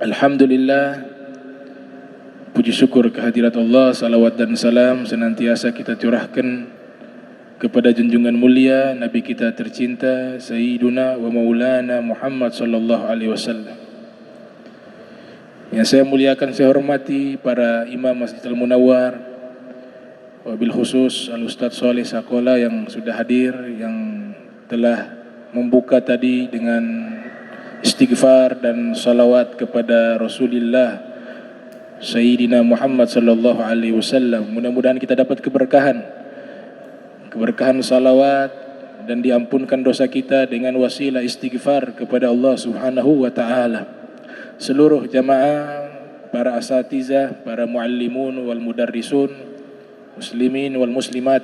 Alhamdulillah, puji syukur kehadirat Allah, salawat dan salam senantiasa kita curahkan kepada junjungan mulia Nabi kita tercinta Sayyiduna wa Maulana Muhammad sallallahu alaihi wasallam. Yang saya muliakan, saya hormati para imam Masjid Al-Munawwar, wabil khusus Al-Ustadz Sholeh Sakola yang sudah hadir, yang telah membuka tadi dengan istighfar dan salawat kepada Rasulullah Sayyidina Muhammad sallallahu alaihi wasallam. Mudah-mudahan kita dapat keberkahan salawat dan diampunkan dosa kita dengan wasilah istighfar kepada Allah Subhanahu wa taala. Seluruh jamaah, para asatizah, para muallimun wal mudarrisun, muslimin wal muslimat.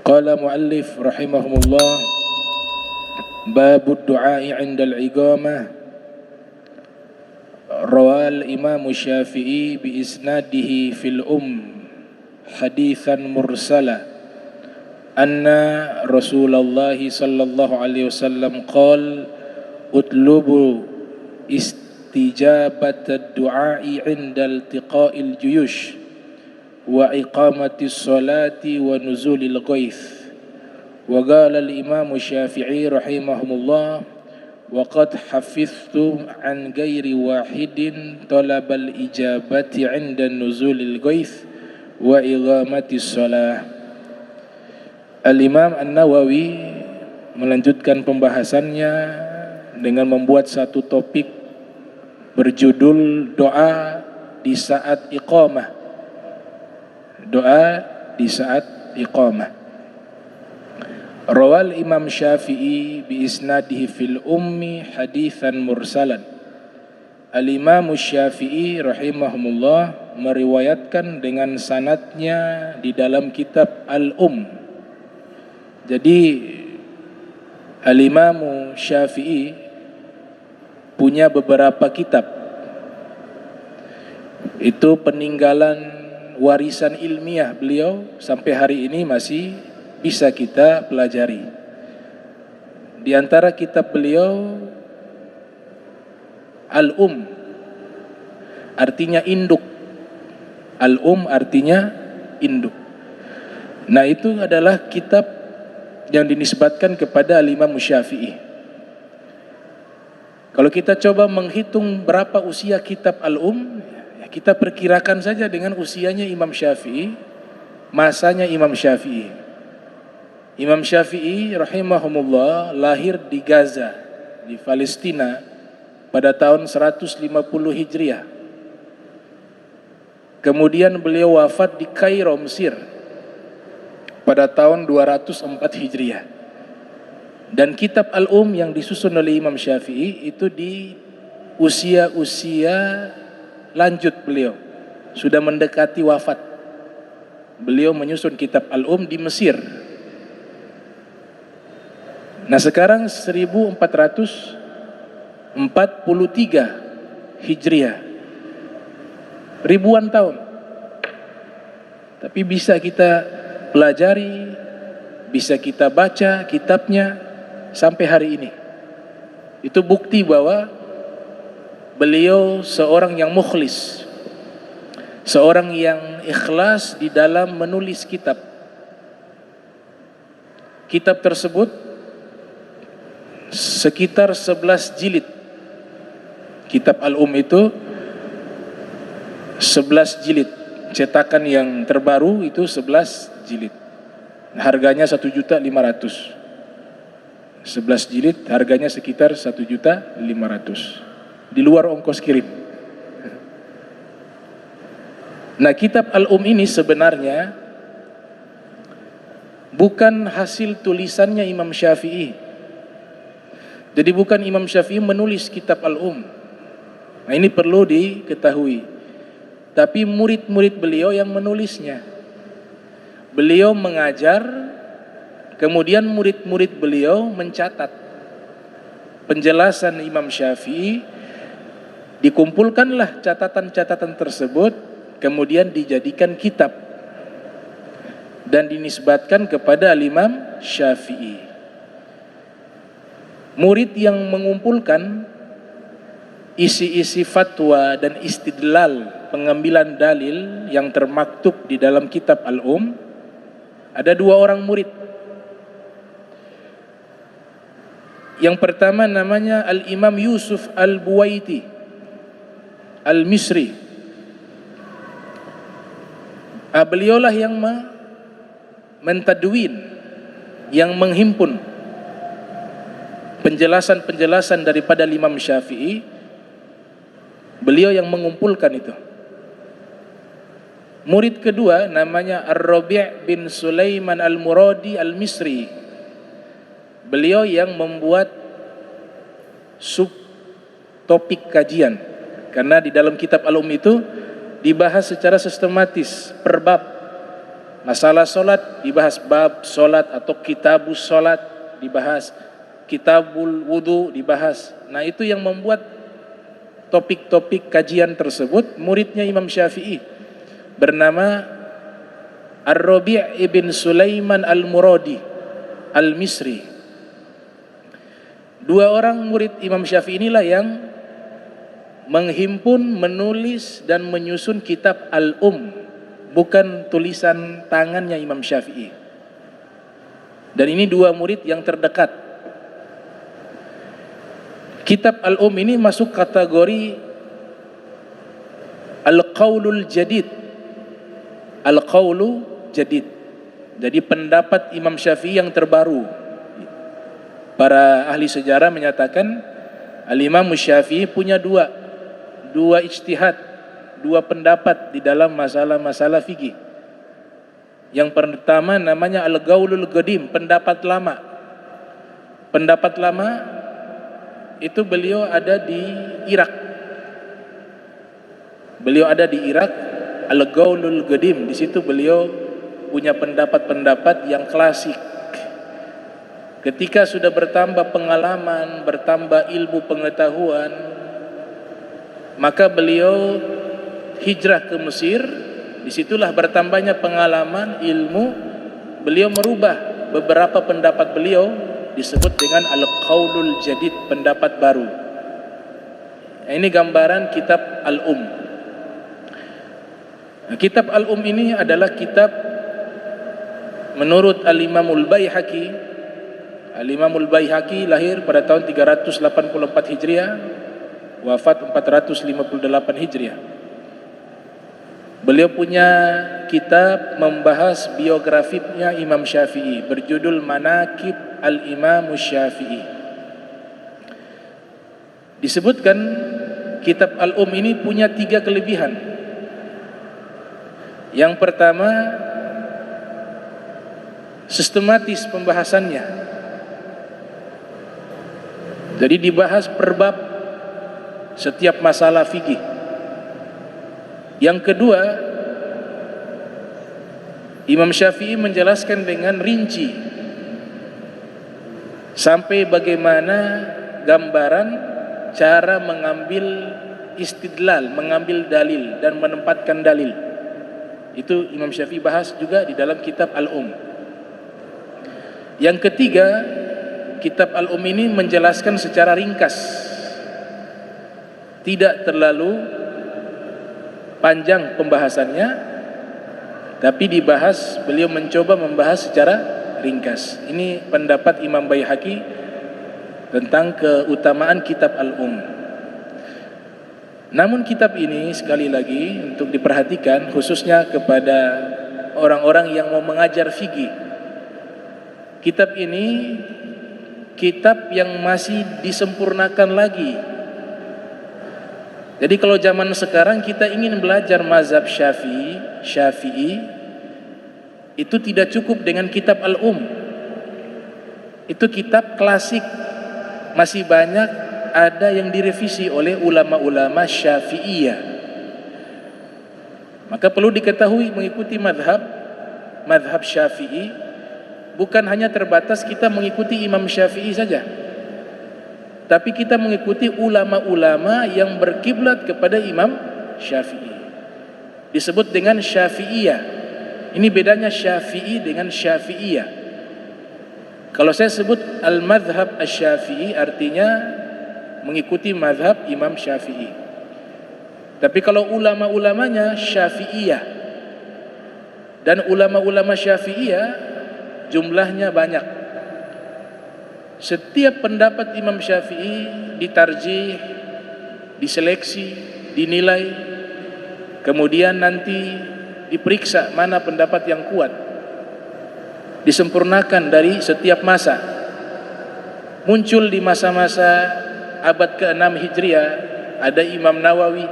Qala muallif rahimahumullah, babud du'a'i 'inda al-iqamah. Rawal Imam Syafi'i bi isnadihi fil hadithan mursala anna Rasulullah sallallahu alaihi wasallam qala utlubu istijabat ad-du'a'i 'inda iltiqa'il juyush wa iqamatis salati wa nuzulil ghaith. Wa qala al-Imam Syafi'i rahimahumullah, wa qad hafiztu an ghairi wahidin talabal ijabati 'inda nuzulil ghaith wa iqamatis shalah. Al-Imam An-Nawawi melanjutkan pembahasannya dengan membuat satu topik berjudul doa di saat iqamah. Doa di saat iqamah. Rawal Imam Syafi'i bi isnadihi fil hadithan mursalan. Al-Imam Syafi'i rahimahumullah meriwayatkan dengan sanadnya di dalam kitab Jadi Al-Imam Syafi'i punya beberapa kitab. Itu peninggalan warisan ilmiah beliau, sampai hari ini masih bisa kita pelajari. Di antara kitab beliau artinya induk. Artinya induk. Nah, itu adalah kitab yang dinisbatkan kepada Al-Imam Syafi'i. Kalau kita coba menghitung berapa usia kitab kita perkirakan saja dengan usianya Imam Syafi'i, masanya Imam Syafi'i. Imam Syafi'i rahimahumullah lahir di Gaza, di Palestina pada tahun 150 Hijriah. Kemudian beliau wafat di Kairo, Mesir pada tahun 204 Hijriah. Dan kitab yang disusun oleh Imam Syafi'i itu di usia lanjut beliau, sudah mendekati wafat. Beliau menyusun kitab di Mesir. Nah, sekarang 1443 Hijriah, ribuan tahun. Tapi bisa kita pelajari, bisa kita baca kitabnya sampai hari ini. Itu bukti bahwa beliau seorang yang mukhlis, seorang yang ikhlas di dalam menulis kitab. Kitab tersebut sekitar 11 jilid. Kitab itu 11 jilid. Cetakan yang terbaru itu 11 jilid. Harganya 1.500.000. 11 jilid harganya sekitar 1.500.000. Di luar ongkos kirim. Nah, kitab ini sebenarnya bukan hasil tulisannya Imam Syafi'i. Jadi bukan Imam Syafi'i menulis kitab Nah, ini perlu diketahui. Tapi murid-murid beliau yang menulisnya. Beliau mengajar, kemudian murid-murid beliau mencatat penjelasan Imam Syafi'i, dikumpulkanlah catatan-catatan tersebut, kemudian dijadikan kitab. dan dinisbatkan kepada Al-Imam Syafi'i. Murid yang mengumpulkan isi-isi fatwa dan istidlal pengambilan dalil yang termaktub di dalam kitab Al-Um, ada dua orang murid. Yang pertama namanya Al-Imam Yusuf Al-Buwaiti Al-Misri. Beliaulah yang mentadwin, yang menghimpun penjelasan-penjelasan daripada Imam Syafi'i. Beliau yang mengumpulkan itu. Murid kedua namanya Ar-Rabi' bin Sulaiman Al-Muradi Al-Misri. Beliau yang membuat subtopik kajian, karena di dalam kitab Al-Um itu dibahas secara sistematis per bab. Masalah solat dibahas bab solat atau kitabus solat dibahas, kitabul wudu dibahas. Nah, itu yang membuat topik-topik kajian tersebut muridnya Imam Syafi'i, bernama Ar-Rabi' ibn Sulaiman Al-Muradi Al-Misri. Dua orang murid Imam Syafi'i inilah yang menghimpun, menulis dan menyusun kitab Al-Um, bukan tulisan tangannya Imam Syafi'i. Dan ini dua murid yang terdekat. Kitab Al-Um ini masuk kategori Al-Qaulul Jadid. Al-Qaulu Jadid. Jadi pendapat Imam Syafi'i yang terbaru. Para ahli sejarah menyatakan Al-Imam Syafi'i punya dua ijtihad, dua pendapat di dalam masalah-masalah fikih. Yang pertama namanya Al-Qaulul Qadim, pendapat lama. Pendapat lama itu beliau ada di Irak. Beliau ada di Irak, Al-Qaulul Qadim. Di situ beliau punya pendapat-pendapat yang klasik. Ketika sudah bertambah pengalaman, bertambah ilmu pengetahuan, maka beliau hijrah ke Mesir. Disitulah bertambahnya pengalaman, ilmu. Beliau merubah beberapa pendapat beliau, disebut dengan Al-Qaulul Jadid, pendapat baru. Ini gambaran kitab Al-Um. Nah, kitab Al-Um ini adalah kitab menurut Al-Imamul Baihaqi. Al-Imamul Baihaqi lahir pada tahun 384 Hijriah, wafat 458 Hijriah. Beliau punya kitab membahas biografinya Imam Syafi'i, berjudul Manaqib Al-Imam Syafi'i. Disebutkan kitab Al-Um ini punya 3 kelebihan. Yang pertama, sistematis pembahasannya. Jadi dibahas per bab setiap masalah fikih. Yang kedua, Imam Syafi'i menjelaskan dengan rinci sampai bagaimana gambaran cara mengambil istidlal, mengambil dalil dan menempatkan dalil. Itu Imam Syafi'i bahas juga di dalam kitab Al-Um. Yang ketiga, kitab Al-Um ini menjelaskan secara ringkas, tidak terlalu panjang pembahasannya, tapi dibahas, beliau mencoba membahas secara ringkas. Ini pendapat Imam Baihaqi tentang keutamaan kitab Al-Um. Namun kitab ini sekali lagi untuk diperhatikan, khususnya kepada orang-orang yang mau mengajar fikih. Kitab ini kitab yang masih disempurnakan lagi. Jadi kalau zaman sekarang kita ingin belajar mazhab Syafi'i, itu tidak cukup dengan kitab Al-Um. Itu kitab klasik, masih banyak ada yang direvisi oleh ulama-ulama Syafi'iyah. Maka perlu diketahui, mengikuti mazhab Syafi'i bukan hanya terbatas kita mengikuti Imam Syafi'i saja, tapi kita mengikuti ulama-ulama yang berkiblat kepada Imam Syafi'i. Disebut dengan Syafi'iyah. Ini bedanya Syafi'i dengan Syafi'iyah. Kalau saya sebut al-madhhab asy-Syafi'i artinya mengikuti madhab Imam Syafi'i. Tapi kalau ulama-ulamanya Syafi'iyah, dan ulama-ulama Syafi'iyah jumlahnya banyak. Setiap pendapat Imam Syafi'i ditarjih, diseleksi, dinilai, kemudian nanti diperiksa mana pendapat yang kuat, disempurnakan dari setiap masa. Muncul di masa-masa abad ke-6 Hijriah ada Imam Nawawi,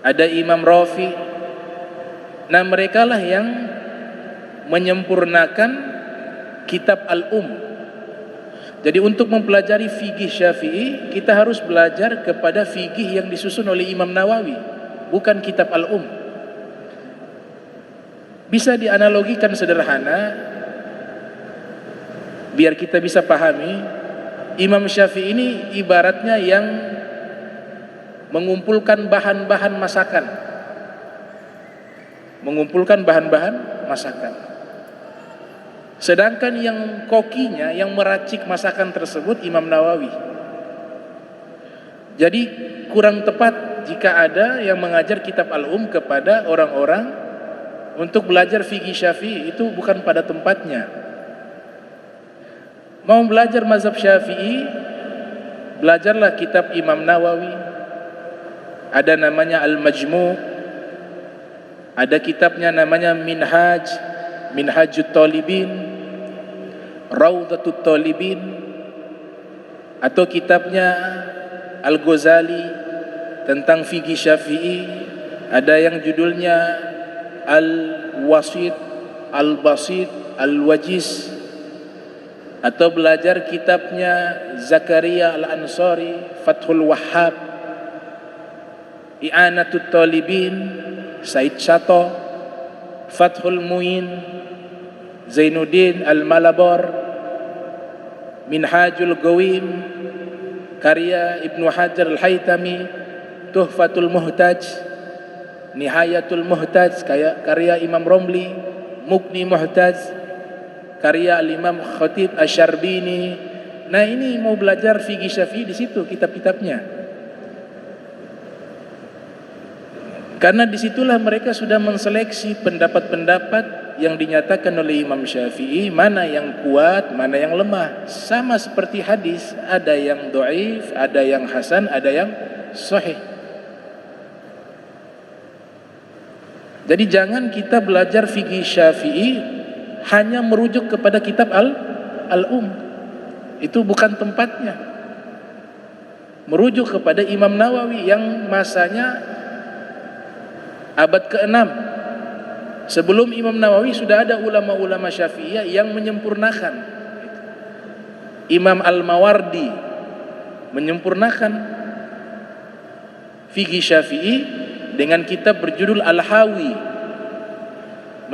ada Imam Rafi. Nah, merekalah yang menyempurnakan kitab Al-Um. Jadi untuk mempelajari fikih Syafi'i, kita harus belajar kepada fikih yang disusun oleh Imam Nawawi, bukan kitab Al-Um. Bisa dianalogikan sederhana biar kita bisa pahami. Imam Syafi'i ini ibaratnya yang mengumpulkan bahan-bahan masakan. Mengumpulkan bahan-bahan masakan. Sedangkan yang kokinya, yang meracik masakan tersebut Imam Nawawi. Jadi kurang tepat jika ada yang mengajar kitab Al-Um kepada orang-orang untuk belajar fikih Syafi'i, itu bukan pada tempatnya. Mau belajar mazhab Syafi'i, belajarlah kitab Imam Nawawi. Ada namanya Al-Majmu', ada kitabnya namanya Minhajut Talibin, Rawdatut Talibin, atau kitabnya Al-Ghazali tentang fikih Syafi'i. Ada yang judulnya Al-Wasit, Al-Basit, Al-Wajiz. Atau belajar kitabnya Zakaria Al-Ansari, Fathul Wahhab, I'anatut Talibin, Said Shato, Fathul Muin, Zainuddin Al-Malabar, Minhajul Qawim, karya Ibnu Hajar Al-Haytami, Tuhfatul Muhtaj, Nihayatul Muhtaj, karya Imam Romli, Mughni Muhtaj, karya Al-Imam Khatib Asy-Syarbini. Nah, ini mau belajar fikih Syafi'i di situ kitab-kitabnya. Karena disitulah mereka sudah menseleksi pendapat-pendapat yang dinyatakan oleh Imam Syafi'i, mana yang kuat, mana yang lemah. Sama seperti hadis, ada yang dhaif, ada yang hasan, ada yang sahih. Jadi jangan kita belajar fikih Syafi'i hanya merujuk kepada kitab Al-Um. Itu bukan tempatnya. Merujuk kepada Imam Nawawi yang masanya abad ke-6. Sebelum Imam Nawawi sudah ada ulama-ulama Syafi'iyah yang menyempurnakan. Imam Al-Mawardi menyempurnakan fikih Syafi'i dengan kitab berjudul Al-Hawi,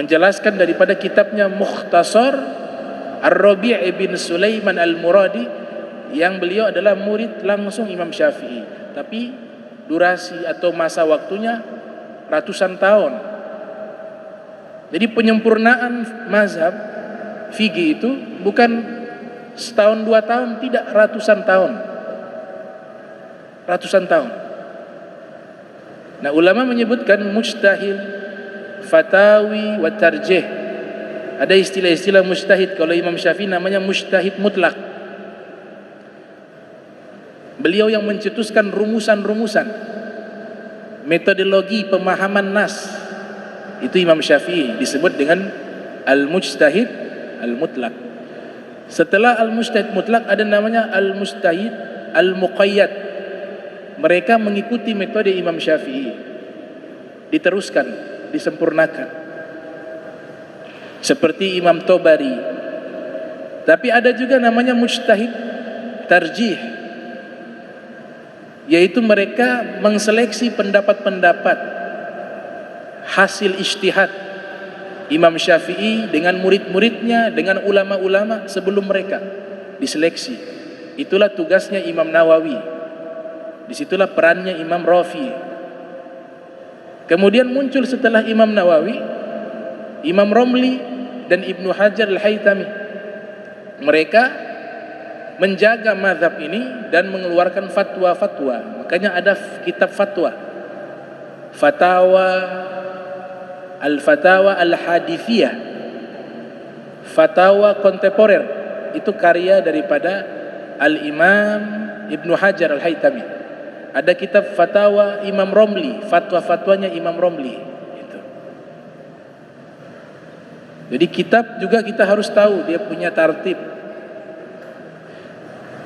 menjelaskan daripada kitabnya Mukhtasar Ar-Rabi' bin Sulaiman Al-Muradi, yang beliau adalah murid langsung Imam Syafi'i, tapi durasi atau masa waktunya ratusan tahun. Jadi penyempurnaan mazhab fikih itu bukan setahun dua tahun, tidak, ratusan tahun. Ratusan tahun. Nah, ulama menyebutkan mujtahid, fatawi, wa tarjih. Ada istilah-istilah mujtahid. Kalau Imam Syafi'i namanya mujtahid mutlak. Beliau yang mencetuskan rumusan-rumusan, metodologi pemahaman nas. Itu Imam Syafi'i, disebut dengan al-mujtahid al-mutlak. Setelah al-mujtahid mutlak ada namanya al-mujtahid al-muqayyad. Mereka mengikuti metode Imam Syafi'i, diteruskan, disempurnakan, seperti Imam Tobari. Tapi ada juga namanya mujtahid tarjih, yaitu mereka mengseleksi pendapat-pendapat hasil ijtihad Imam Syafi'i dengan murid-muridnya, dengan ulama-ulama sebelum mereka, diseleksi. Itulah tugasnya Imam Nawawi. Disitulah perannya Imam Rafi. Kemudian muncul setelah Imam Nawawi Imam Romli dan Ibnu Hajar Al-Haytami. Mereka menjaga mazhab ini dan mengeluarkan fatwa-fatwa. Makanya ada kitab fatwa, Al-Fatawa Al-Hadithiyah, fatwa kontemporer. Itu karya daripada Al-Imam Ibnu Hajar Al-Haytami. Ada kitab fatwa Imam Romli, fatwa-fatwanya Imam Romli itu. Jadi kitab juga kita harus tahu dia punya tartib.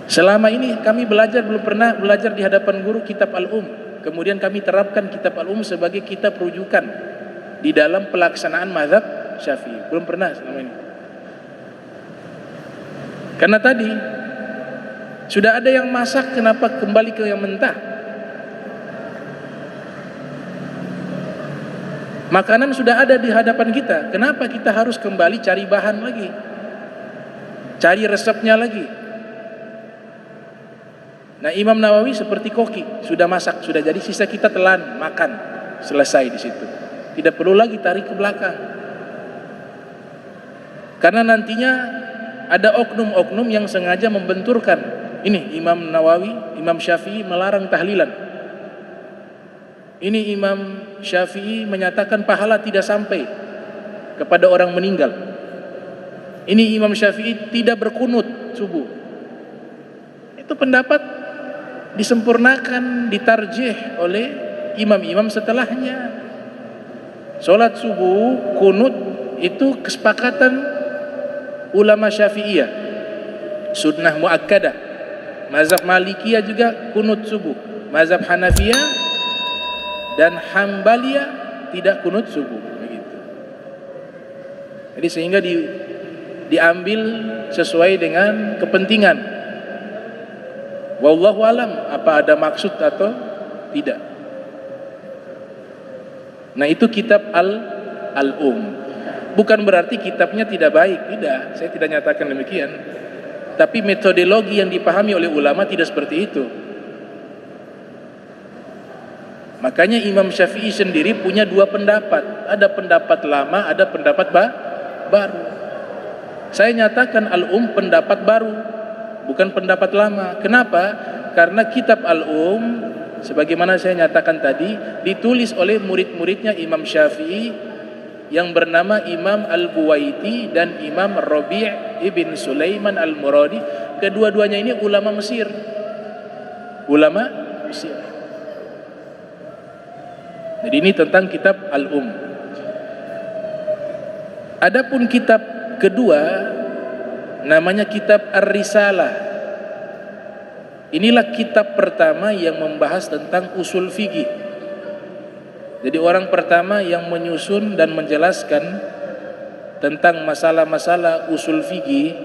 Selama ini kami belum pernah belajar di hadapan guru kitab Al-Um. Kemudian kami terapkan kitab Al-Um sebagai kitab rujukan di dalam pelaksanaan mazhab Syafi'i. Belum pernah selama ini. Karena tadi sudah ada yang masak, kenapa kembali ke yang mentah? Makanan sudah ada di hadapan kita, kenapa kita harus kembali cari bahan lagi, cari resepnya lagi? Nah, Imam Nawawi seperti koki, sudah masak, sudah jadi, sisa kita telan, makan, selesai di situ. Tidak perlu lagi tarik ke belakang. Karena nantinya ada oknum-oknum yang sengaja membenturkan. Ini Imam Nawawi, Imam Syafi'i melarang tahlilan. Ini Imam Syafi'i menyatakan pahala tidak sampai kepada orang meninggal. Ini Imam Syafi'i tidak berkunut subuh. Itu pendapat disempurnakan, ditarjih oleh imam-imam setelahnya. Salat subuh, kunut itu kesepakatan ulama Syafi'iyah, sunnah muakkadah. Mazhab Malikiyah juga kunut subuh. Mazhab Hanafiyah dan Hambaliyah tidak kunut subuh, begitu. Jadi sehingga diambil sesuai dengan kepentingan. Wallahu alam, apa ada maksud atau tidak. Nah, itu kitab Al-Um. Bukan berarti kitabnya tidak baik, tidak. Saya tidak nyatakan demikian. Tapi metodologi yang dipahami oleh ulama tidak seperti itu. Makanya Imam Syafi'i sendiri punya dua pendapat. Ada pendapat lama, ada pendapat baru. Saya nyatakan Al-Um pendapat baru, bukan pendapat lama. Kenapa? Karena kitab Al-Um, sebagaimana saya nyatakan tadi, ditulis oleh murid-muridnya Imam Syafi'i yang bernama Imam Al-Buwaiti dan Imam Rabi' ibn Sulaiman Al-Muradi. Kedua-duanya ini ulama Mesir. Ulama Mesir. Jadi ini tentang kitab Al-Um. Adapun kitab kedua namanya kitab Ar-Risalah. Inilah kitab pertama yang membahas tentang usul fikih. Jadi orang pertama yang menyusun dan menjelaskan tentang masalah-masalah usul fikih,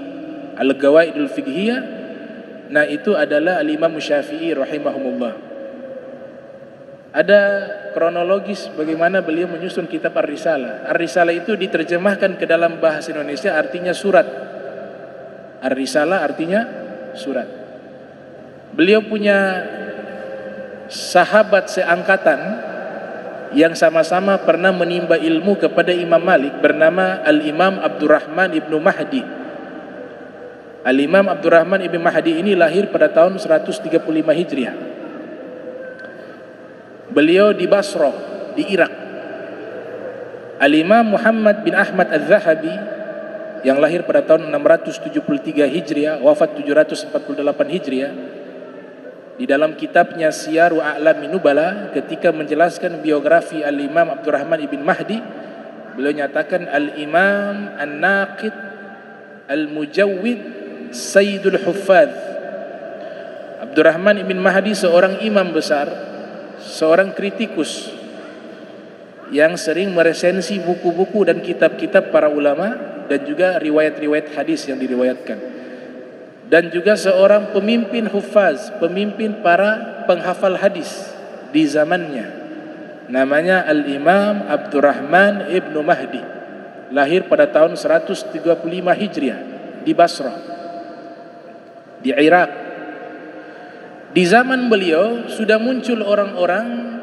al-qawaidul fiqhiyah, nah itu adalah Al-Imam Syafi'i rahimahumullah. Ada kronologis bagaimana beliau menyusun kitab Ar-Risalah. Ar-Risalah itu diterjemahkan ke dalam bahasa Indonesia artinya surat. Ar-Risalah artinya surat. Beliau punya sahabat seangkatan yang sama-sama pernah menimba ilmu kepada Imam Malik, bernama Al-Imam Abdurrahman ibnu Mahdi. Al-Imam Abdurrahman ibnu Mahdi ini lahir pada tahun 135 Hijriah. Beliau di Basrah, di Irak. Al-Imam Muhammad bin Ahmad Al-Zahabi yang lahir pada tahun 673 Hijriah, wafat 748 Hijriah, di dalam kitabnya Siyaru A'lamin Nubala ketika menjelaskan biografi Al-Imam Abdurrahman ibn Mahdi, beliau nyatakan Al-Imam An-Naqid Al-Mujawwid Sayyidul Huffaz. Abdurrahman ibn Mahdi seorang imam besar, seorang kritikus yang sering meresensi buku-buku dan kitab-kitab para ulama dan juga riwayat-riwayat hadis yang diriwayatkan, dan juga seorang pemimpin huffaz, pemimpin para penghafal hadis di zamannya. Namanya Al-Imam Abdurrahman ibnu Mahdi, lahir pada tahun 135 Hijriah di Basrah, di Irak. Di zaman beliau sudah muncul orang-orang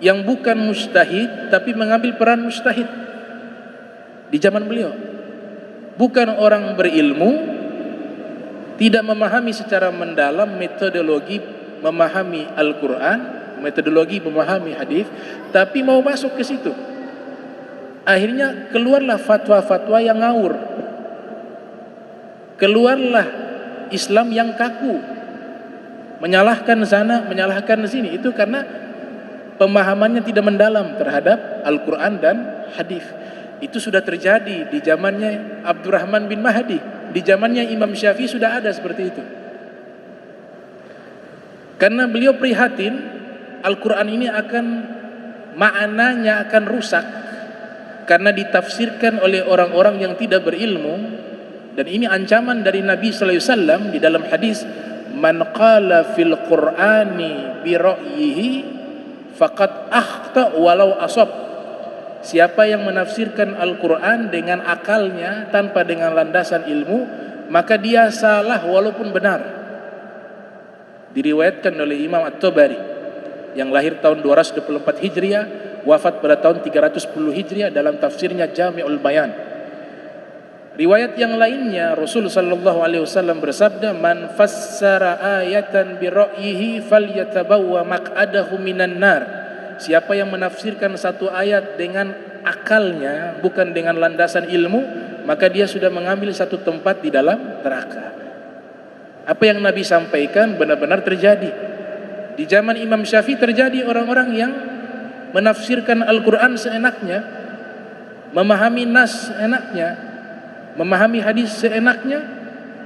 yang bukan mujtahid tapi mengambil peran mujtahid. di zaman beliau. Bukan orang berilmu, tidak memahami secara mendalam metodologi memahami Al-Quran, metodologi memahami hadis, tapi mau masuk ke situ. Akhirnya keluarlah fatwa-fatwa yang ngawur, keluarlah Islam yang kaku, menyalahkan sana, menyalahkan sini. Itu karena pemahamannya tidak mendalam terhadap Al-Quran dan hadis. Itu sudah terjadi di zamannya Abdurrahman bin Mahdi, di zamannya Imam Syafi'i sudah ada seperti itu. Karena beliau prihatin Al-Quran ini maknanya akan rusak karena ditafsirkan oleh orang-orang yang tidak berilmu. Dan ini ancaman dari Nabi sallallahu alaihi wasallam di dalam hadis, man qala fil Qur'ani bi ra'yihi faqad akhta walau asab. Siapa yang menafsirkan Al-Quran dengan akalnya tanpa dengan landasan ilmu, maka dia salah walaupun benar. Diriwayatkan oleh Imam At-Tabari yang lahir tahun 224 Hijriah, wafat pada tahun 310 Hijriah, dalam tafsirnya Jami'ul Bayan. Riwayat yang lainnya, Rasul sallallahu alaihi wasallam bersabda, man fassara ayatan bi ra'yihi falyatabawwa maq'adahu minan nar. Siapa yang menafsirkan satu ayat dengan akalnya, bukan dengan landasan ilmu, maka dia sudah mengambil satu tempat di dalam neraka. Apa yang Nabi sampaikan benar-benar terjadi. Di zaman Imam Syafi'i terjadi orang-orang yang menafsirkan Al-Quran seenaknya, memahami nas seenaknya, memahami hadis seenaknya,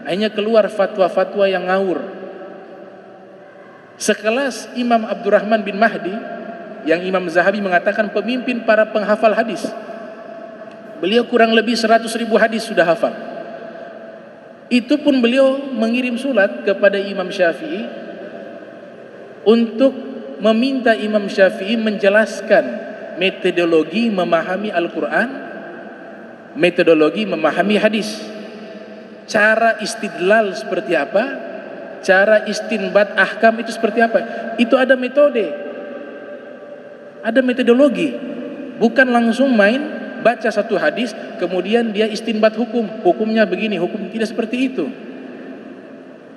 hanya keluar fatwa-fatwa yang ngawur. Sekelas Imam Abdurrahman bin Mahdi, yang Imam Zahabi mengatakan pemimpin para penghafal hadis. Beliau kurang lebih 100.000 hadis sudah hafal. Itu pun beliau mengirim surat kepada Imam Syafi'i untuk meminta Imam Syafi'i menjelaskan metodologi memahami Al-Quran, metodologi memahami hadis, cara istidlal seperti apa, cara istinbat ahkam itu seperti apa. Itu ada metode, ada metodologi, bukan langsung main baca satu hadis kemudian dia istinbat hukumnya begini, hukum tidak seperti itu.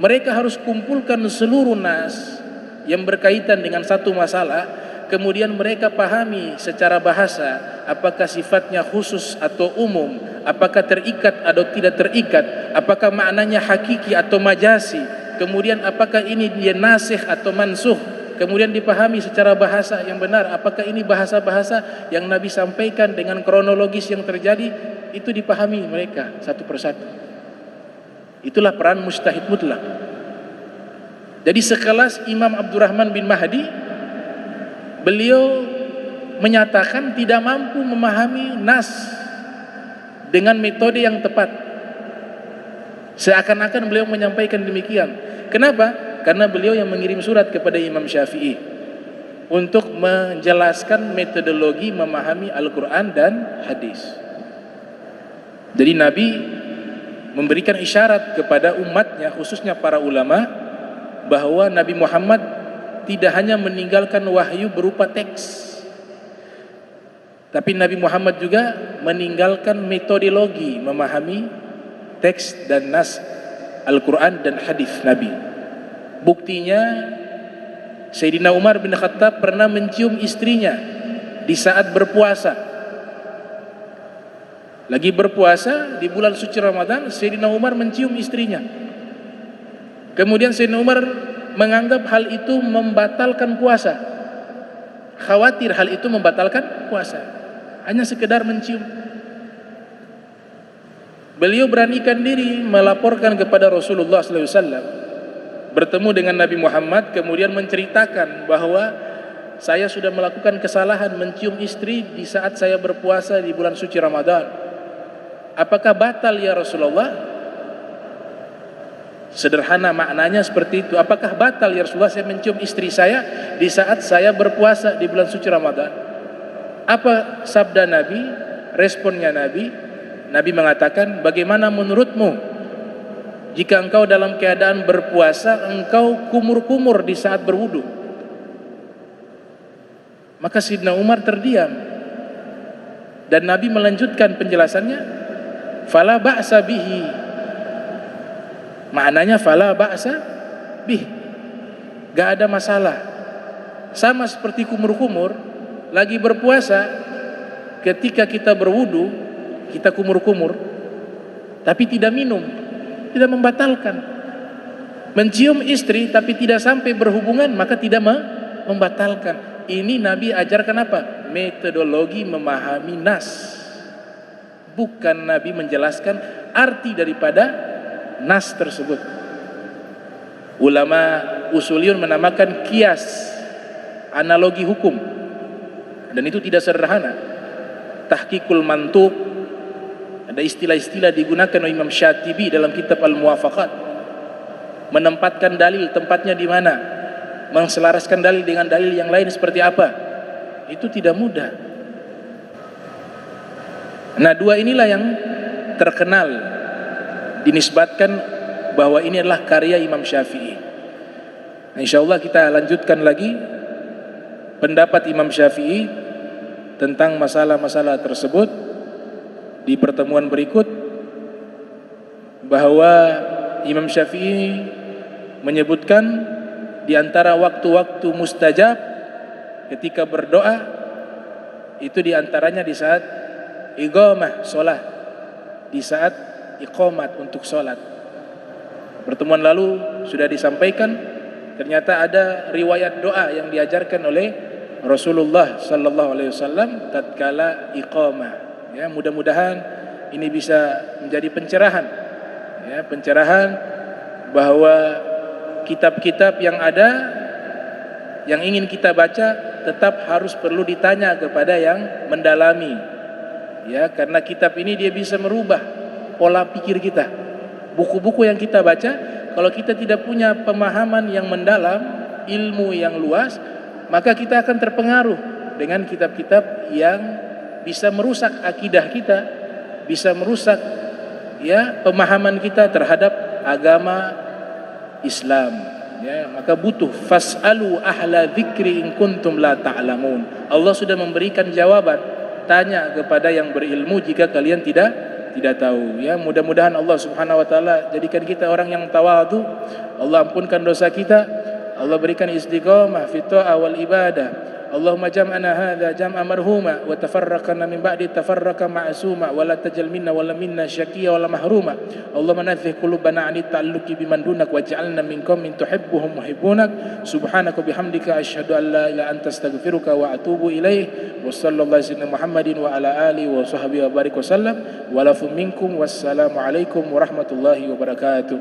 Mereka harus kumpulkan seluruh nas yang berkaitan dengan satu masalah, kemudian mereka pahami secara bahasa apakah sifatnya khusus atau umum, apakah terikat atau tidak terikat, apakah maknanya hakiki atau majasi, kemudian apakah ini dia nasikh atau mansuh. Kemudian dipahami secara bahasa yang benar, apakah ini bahasa-bahasa yang Nabi sampaikan dengan kronologis yang terjadi, itu dipahami mereka satu persatu. Itulah peran mujtahid mutlak. Jadi sekelas Imam Abdurrahman bin Mahdi, beliau menyatakan tidak mampu memahami nas dengan metode yang tepat. Seakan-akan beliau menyampaikan demikian. Kenapa? Karena beliau yang mengirim surat kepada Imam Syafi'i untuk menjelaskan metodologi memahami Al-Quran dan hadis. Jadi Nabi memberikan isyarat kepada umatnya, khususnya para ulama, bahwa Nabi Muhammad tidak hanya meninggalkan wahyu berupa teks, tapi Nabi Muhammad juga meninggalkan metodologi memahami teks dan nas Al-Quran dan hadis Nabi. Buktinya Sayyidina Umar bin Khattab pernah mencium istrinya di saat berpuasa. Lagi berpuasa di bulan suci Ramadan, Sayyidina Umar mencium istrinya. Kemudian Sayyidina Umar menganggap hal itu membatalkan puasa. Khawatir hal itu membatalkan puasa. Hanya sekedar mencium. Beliau beranikan diri melaporkan kepada Rasulullah SAW. Bertemu dengan Nabi Muhammad, kemudian menceritakan bahwa saya sudah melakukan kesalahan mencium istri di saat saya berpuasa di bulan suci Ramadan. Apakah batal ya Rasulullah? Sederhana maknanya seperti itu. Apakah batal ya Rasulullah saya mencium istri saya di saat saya berpuasa di bulan suci Ramadan? Apa sabda Nabi? Responnya Nabi? Nabi mengatakan, bagaimana menurutmu jika engkau dalam keadaan berpuasa, engkau kumur-kumur di saat berwudu? Maka Sayyidina Umar terdiam. Dan Nabi melanjutkan penjelasannya, fala ba'sa bihi. Maknanya fala ba'sa bih, gak ada masalah. Sama seperti kumur-kumur, lagi berpuasa, ketika kita berwudu, kita kumur-kumur, tapi tidak minum, tidak membatalkan. Mencium istri tapi tidak sampai berhubungan, maka tidak membatalkan. Ini Nabi ajarkan apa? Metodologi memahami nas. Bukan Nabi menjelaskan arti daripada nas tersebut. Ulama usuliyun menamakan kias, analogi hukum. Dan itu tidak sederhana. Tahqiqul mantuq, ada istilah-istilah digunakan oleh Imam Syatibi dalam kitab Al-Muwafaqat. Menempatkan dalil tempatnya di mana, menselaraskan dalil dengan dalil yang lain seperti apa, itu tidak mudah. Nah, dua inilah yang terkenal dinisbatkan bahwa ini adalah karya Imam Syafi'i. Nah, insyaallah kita lanjutkan lagi pendapat Imam Syafi'i tentang masalah-masalah tersebut di pertemuan berikut, bahwa Imam Syafi'i menyebutkan di antara waktu-waktu mustajab ketika berdoa itu di antaranya di saat iqamah sholat, di saat iqamat untuk sholat. Pertemuan lalu sudah disampaikan, ternyata ada riwayat doa yang diajarkan oleh Rasulullah sallallahu alaihi wasallam tatkala iqamah. Ya, mudah-mudahan ini bisa menjadi pencerahan, ya, pencerahan bahwa kitab-kitab yang ada yang ingin kita baca tetap harus perlu ditanya kepada yang mendalami, ya, karena kitab ini dia bisa merubah pola pikir kita. Buku-buku yang kita baca, kalau kita tidak punya pemahaman yang mendalam, ilmu yang luas, maka kita akan terpengaruh dengan kitab-kitab yang bisa merusak akidah kita, bisa merusak, ya, pemahaman kita terhadap agama Islam. Ya, maka butuh fas'alu ahla dzikri in kuntum la ta'lamun. Allah sudah memberikan jawaban, tanya kepada yang berilmu jika kalian tidak tahu. Ya, mudah-mudahan Allah Subhanahu wa taala jadikan kita orang yang tawadhu. Allah ampunkan dosa kita. Allah berikan istiqamah fi ta'ah wal ibadah. Allahumma jam'ana hadza jam'a marhuma wa tafarraqna min ba'di tafarraqa ma'suma wa la tajal minna wa la minna syaqiyya wa la mahruma. Allahumma nadhih qulubana 'ani ta'alluqi biman dunak waj'alna minkum min tuhibbuhum muhibbunak. Subhanaka bihamdika asyhadu an la ilaha illa anta astaghfiruka wa atubu ilaih. Wa sallallahu alaihi Muhammadin wa ala alihi wa sahbihi wa barik wa sallam. Wa lafu minkum wassalamu alaikum warahmatullahi wabarakatuh.